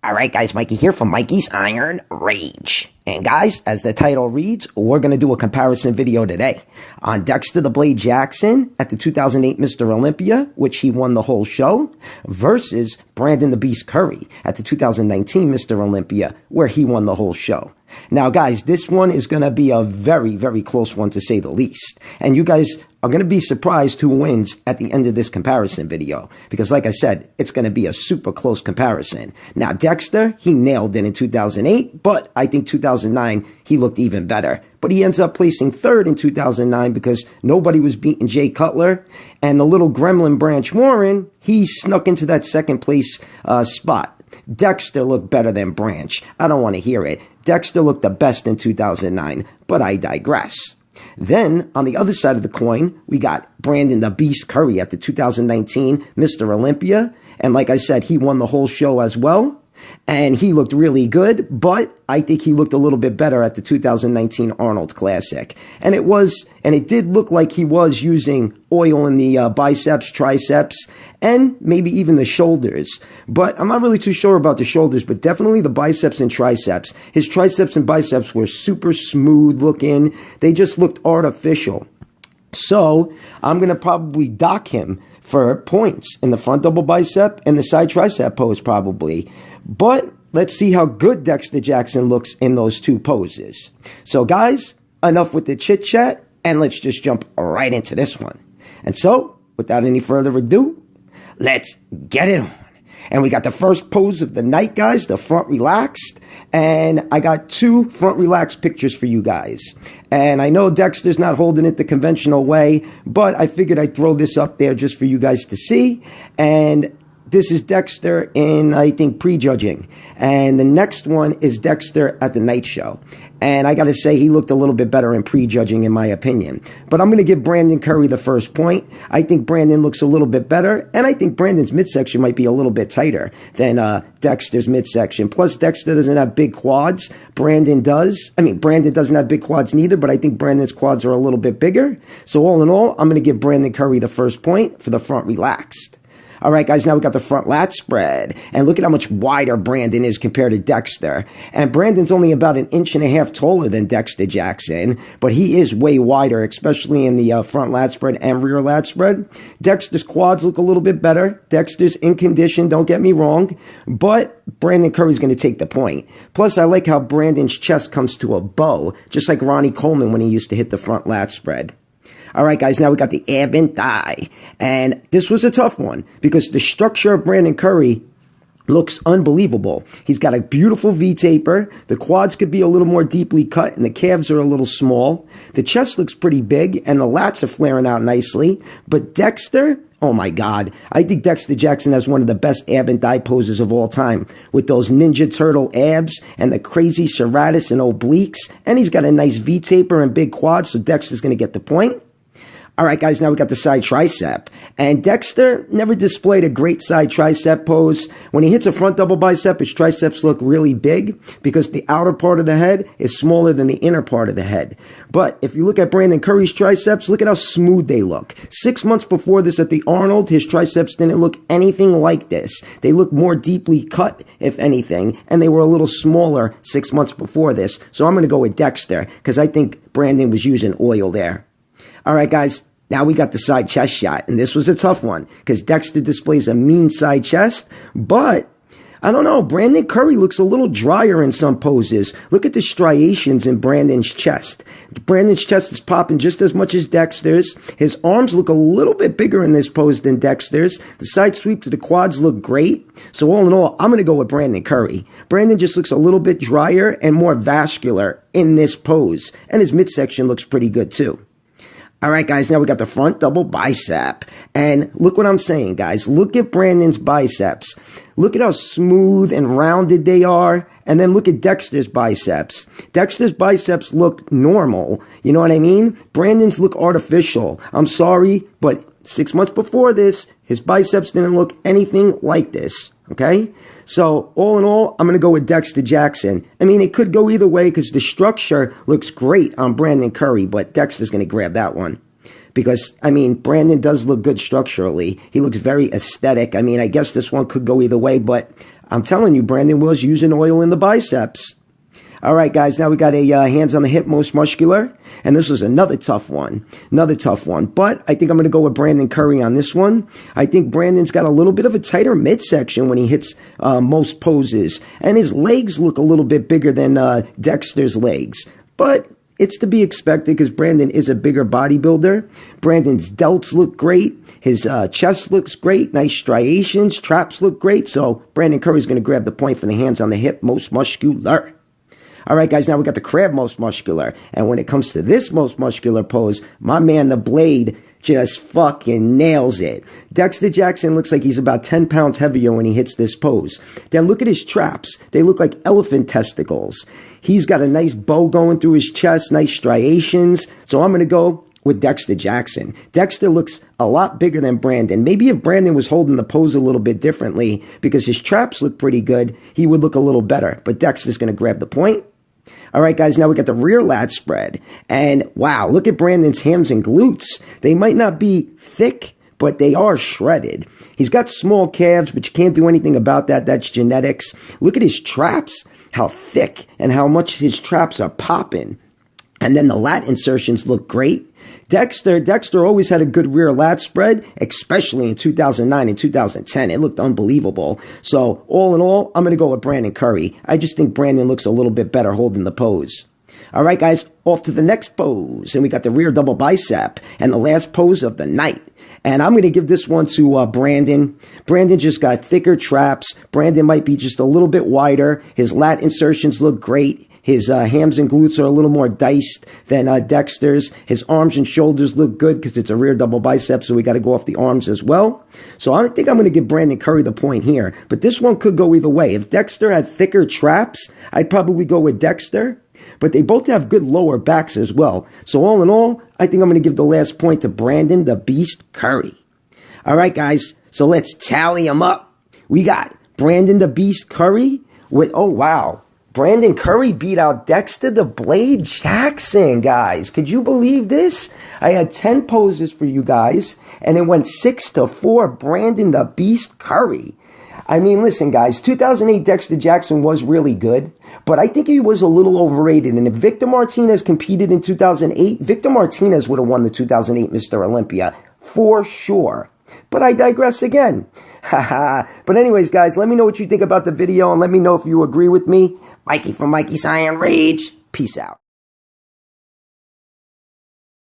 All right, guys, Mikey here from Mikey's Iron Rage. And guys, as the title reads, we're going to do a comparison video today on Dexter the Blade Jackson at the 2008 Mr. Olympia, which he won the whole show, versus Brandon the Beast Curry at the 2019 Mr. Olympia, where he won the whole show. Now, guys, this one is going to be a very, very close one to say the least. And you guys are going to be surprised who wins at the end of this comparison video. Because like I said, it's going to be a super close comparison. Now, Dexter, he nailed it in 2008, but I think 2009, he looked even better. But he ends up placing third in 2009 because nobody was beating Jay Cutler. And the little gremlin Branch Warren, he snuck into that second place spot. Dexter looked better than Branch. I don't want to hear it. Dexter looked the best in 2009, but I digress. Then, on the other side of the coin, we got Brandon the Beast Curry at the 2019 Mr. Olympia. And like I said, he won the whole show as well. And he looked really good, but I think he looked a little bit better at the 2019 Arnold Classic. And it did look like he was using oil in the biceps, triceps, and maybe even the shoulders. But I'm not really too sure about the shoulders, but definitely the biceps and triceps. His triceps and biceps were super smooth looking. They just looked artificial. So I'm going to probably dock him for points in the front double bicep and the side tricep pose probably. But let's see how good Dexter Jackson looks in those two poses. So guys, enough with the chit chat and let's just jump right into this one. And so without any further ado, let's get it on. And we got the first pose of the night, guys, the front relaxed. And I got two front relaxed pictures for you guys. And I know Dexter's not holding it the conventional way, but I figured I'd throw this up there just for you guys to see. And this is Dexter in, I think, prejudging. And the next one is Dexter at the night show. And I got to say, he looked a little bit better in prejudging, in my opinion. But I'm going to give Brandon Curry the first point. I think Brandon looks a little bit better. And I think Brandon's midsection might be a little bit tighter than Dexter's midsection. Plus, Dexter doesn't have big quads. Brandon does. I mean, Brandon doesn't have big quads neither, but I think Brandon's quads are a little bit bigger. So all in all, I'm going to give Brandon Curry the first point for the front relaxed. All right, guys, now we got the front lat spread. And look at how much wider Brandon is compared to Dexter. And Brandon's only about 1.5 inches taller than Dexter Jackson, but he is way wider, especially in the front lat spread and rear lat spread. Dexter's quads look a little bit better. Dexter's in condition, don't get me wrong, but Brandon Curry's going to take the point. Plus, I like how Brandon's chest comes to a bow, just like Ronnie Coleman when he used to hit the front lat spread. All right, guys, now we got the ab and thigh. And this was a tough one because the structure of Brandon Curry looks unbelievable. He's got a beautiful V-taper. The quads could be a little more deeply cut and the calves are a little small. The chest looks pretty big and the lats are flaring out nicely. But Dexter, oh my God, I think Dexter Jackson has one of the best ab and thigh poses of all time with those Ninja Turtle abs and the crazy serratus and obliques. And he's got a nice V-taper and big quads, so Dexter's going to get the point. All right, guys, now we got the side tricep. And Dexter never displayed a great side tricep pose. When he hits a front double bicep, his triceps look really big because the outer part of the head is smaller than the inner part of the head. But if you look at Brandon Curry's triceps, look at how smooth they look. 6 months before this at the Arnold, his triceps didn't look anything like this. They looked more deeply cut, if anything, and they were a little smaller 6 months before this. So I'm going to go with Dexter because I think Brandon was using oil there. All right, guys, now we got the side chest shot, and this was a tough one because Dexter displays a mean side chest, but I don't know, Brandon Curry looks a little drier in some poses. Look at the striations in Brandon's chest. Brandon's chest is popping just as much as Dexter's. His arms look a little bit bigger in this pose than Dexter's. The side sweep to the quads look great. So all in all, I'm going to go with Brandon Curry. Brandon just looks a little bit drier and more vascular in this pose, and his midsection looks pretty good too. All right, guys, now we got the front double bicep. And look what I'm saying, guys. Look at Brandon's biceps. Look at how smooth and rounded they are. And then look at Dexter's biceps. Dexter's biceps look normal. You know what I mean? Brandon's look artificial. I'm sorry, but 6 months before this, his biceps didn't look anything like this. Okay? So, all in all, I'm going to go with Dexter Jackson. I mean, it could go either way because the structure looks great on Brandon Curry, but Dexter's going to grab that one. Because, I mean, Brandon does look good structurally. He looks very aesthetic. I mean, I guess this one could go either way, but I'm telling you, Brandon was using oil in the biceps. All right, guys, now we got a hands on the hip, most muscular. And this was another tough one. But I think I'm going to go with Brandon Curry on this one. I think Brandon's got a little bit of a tighter midsection when he hits most poses. And his legs look a little bit bigger than Dexter's legs. But it's to be expected because Brandon is a bigger bodybuilder. Brandon's delts look great. His chest looks great. Nice striations. Traps look great. So Brandon Curry's going to grab the point for the hands on the hip, most muscular. All right, guys, now we got the crab most muscular. And when it comes to this most muscular pose, my man, the Blade, just fucking nails it. Dexter Jackson looks like he's about 10 pounds heavier when he hits this pose. Then look at his traps. They look like elephant testicles. He's got a nice bow going through his chest, nice striations. So I'm going to go with Dexter Jackson. Dexter looks a lot bigger than Brandon. Maybe if Brandon was holding the pose a little bit differently because his traps look pretty good, he would look a little better. But Dexter's going to grab the point. All right, guys, now we got the rear lat spread. And wow, look at Brandon's hams and glutes. They might not be thick, but they are shredded. He's got small calves, but you can't do anything about that. That's genetics. Look at his traps, how thick and how much his traps are popping. And then the lat insertions look great. Dexter always had a good rear lat spread, especially in 2009 and 2010. It looked unbelievable. So all in all, I'm going to go with Brandon Curry. I just think Brandon looks a little bit better holding the pose. All right, guys, off to the next pose. And we got the rear double bicep and the last pose of the night. And I'm going to give this one to Brandon. Brandon just got thicker traps. Brandon might be just a little bit wider. His lat insertions look great. His hams and glutes are a little more diced than Dexter's. His arms and shoulders look good because it's a rear double bicep, so we got to go off the arms as well. So I think I'm going to give Brandon Curry the point here. But this one could go either way. If Dexter had thicker traps, I'd probably go with Dexter. But they both have good lower backs as well. So all in all, I think I'm going to give the last point to Brandon the Beast Curry. All right, guys. So let's tally them up. We got Brandon the Beast Curry with, oh, wow. Brandon Curry beat out Dexter the Blade Jackson, guys. Could you believe this? I had 10 poses for you guys, and it went 6-4 Brandon the Beast Curry. I mean, listen, guys, 2008 Dexter Jackson was really good, but I think he was a little overrated. And if Victor Martinez competed in 2008, Victor Martinez would have won the 2008 Mr. Olympia for sure. But I digress again. But anyways, guys, let me know what you think about the video and let me know if you agree with me. Mikey from Mikey's Iron Rage. Peace out.